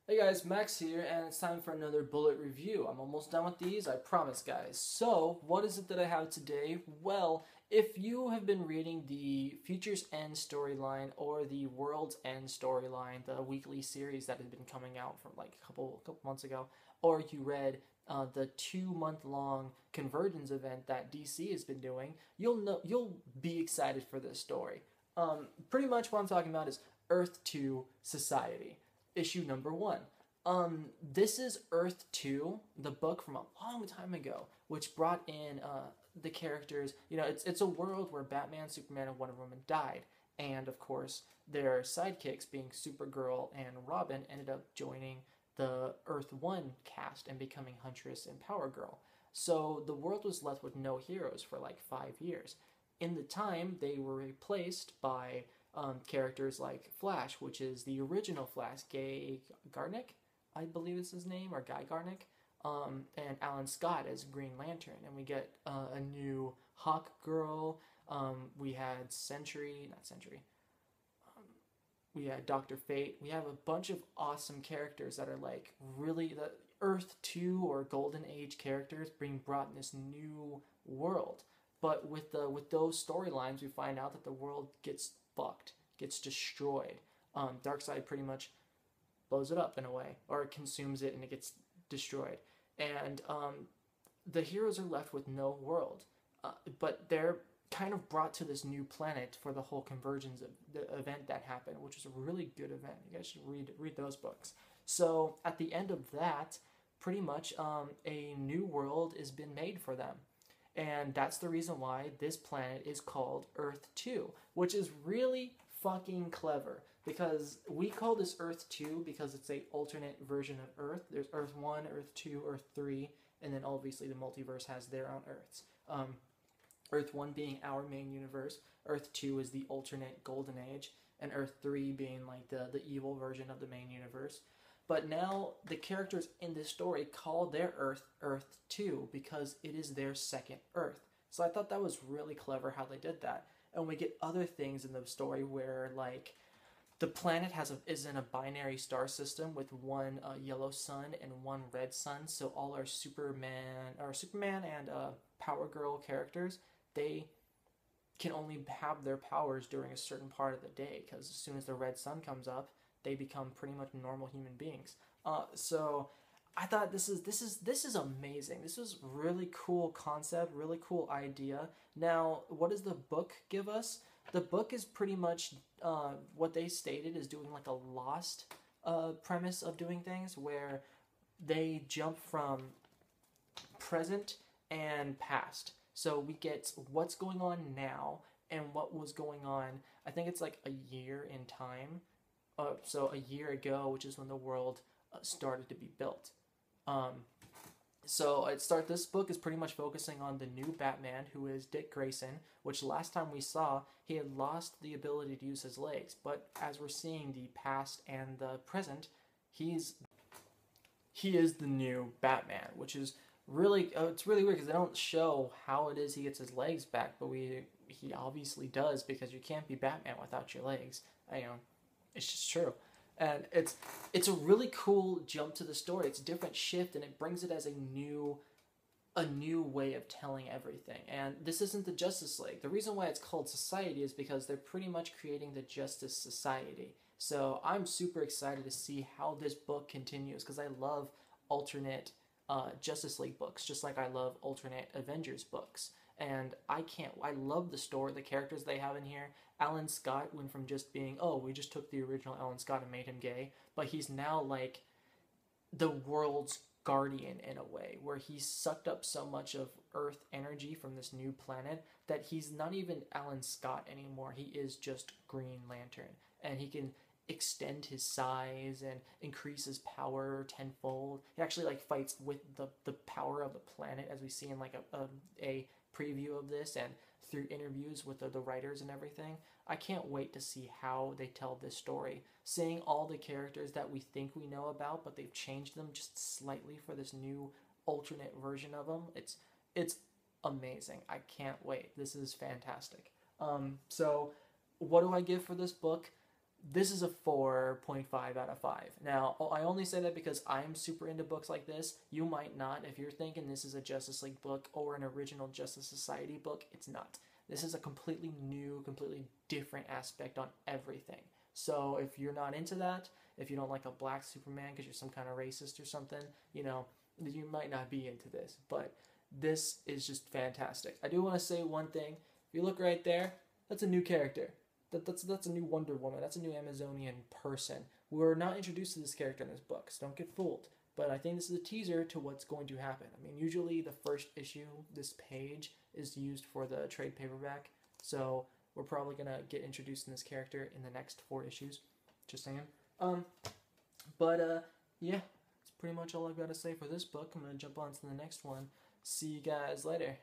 Hey guys, Max here, and it's time for another bullet review. I'm almost done with these, I promise guys. So, what is it that I have today? Well, if you have been reading the Future's End storyline or the World's End storyline, the weekly series that had been coming out from like a couple months ago, or you read the 2 month long convergence event that DC has been doing, you'll be excited for this story. Pretty much what I'm talking about is Earth 2 Society. Issue number 1. This is Earth 2, the book from a long time ago, which brought in the characters. You know, it's a world where Batman, Superman, and Wonder Woman died, and of course their sidekicks, being Supergirl and Robin, ended up joining the Earth 1 cast and becoming Huntress and Power Girl. So the world was left with no heroes for like 5 years. In the time, they were replaced by characters like Flash, which is the original Flash, Guy Garnick, I believe is his name, or Guy Garnick, and Alan Scott as Green Lantern. And we get a new Hawk Girl. We had we had Dr. Fate. We have a bunch of awesome characters that are like really the Earth 2 or Golden Age characters being brought in this new world. But with those storylines, we find out that the world gets fucked, gets destroyed. Darkseid pretty much blows it up in a way, or consumes it and it gets destroyed. And the heroes are left with no world. But they're kind of brought to this new planet for the whole convergence of the event that happened, which was a really good event. You guys should read those books. So at the end of that, pretty much a new world has been made for them. And that's the reason why this planet is called Earth 2, which is really fucking clever. Because we call this Earth 2 because it's a alternate version of Earth. There's Earth 1, Earth 2, Earth 3, and then obviously the multiverse has their own Earths. Earth 1 being our main universe, Earth 2 is the alternate Golden Age, and Earth 3 being like the evil version of the main universe. But now the characters in this story call their Earth Earth 2 because it is their second Earth. So I thought that was really clever how they did that. And we get other things in the story where like the planet is in a binary star system with one yellow sun and one red sun. So all our Superman and Power Girl characters, they can only have their powers during a certain part of the day, because as soon as the red sun comes up, they become pretty much normal human beings. So I thought this is amazing. This was really cool concept, really cool idea. Now, what does the book give us? The book is pretty much what they stated is doing like a Lost premise of doing things, where they jump from present and past. So we get what's going on now and what was going on, I think it's like a year in time. So a year ago, which is when the world started to be built. This book is pretty much focusing on the new Batman, who is Dick Grayson, which last time we saw, he had lost the ability to use his legs. But as we're seeing the past and the present, he is the new Batman, which is really, it's really weird because they don't show how it is he gets his legs back, but he obviously does, because you can't be Batman without your legs. It's just true. And it's a really cool jump to the story. It's a different shift, and it brings it as a new way of telling everything. And this isn't the Justice League. The reason why it's called Society is because they're pretty much creating the Justice Society. So I'm super excited to see how this book continues, because I love alternate Justice League books, just like I love alternate Avengers books. And I love the story, the characters they have in here. Alan Scott went from just being, oh, we just took the original Alan Scott and made him gay, but he's now like the world's guardian in a way, where he's sucked up so much of Earth energy from this new planet that he's not even Alan Scott anymore. He is just Green Lantern, and he can extend his size and increase his power tenfold. He actually like fights with the power of the planet, as we see in like a preview of this and through interviews with the writers and everything. I can't wait to see how they tell this story. Seeing all the characters that we think we know about, but they've changed them just slightly for this new alternate version of them. It's amazing. I can't wait. This is fantastic. So what do I give for this book? this is a 4.5 out of 5. Now, I only say that because I'm super into books like this. You might not. If you're thinking this is a Justice League book or an original Justice Society book, it's not. This is a completely new, completely different aspect on everything. So if you're not into that, if you don't like a black Superman because you're some kind of racist or something, you know, you might not be into this. But this is just fantastic. I do want to say one thing. If you look right there, that's a new character. That's a new Wonder Woman. That's a new Amazonian person. We're not introduced to this character in this book, so don't get fooled. But I think this is a teaser to what's going to happen. I mean, usually the first issue, this page, is used for the trade paperback. So we're probably going to get introduced in this character in the next 4 issues. Just saying. Yeah, that's pretty much all I've got to say for this book. I'm going to jump on to the next one. See you guys later.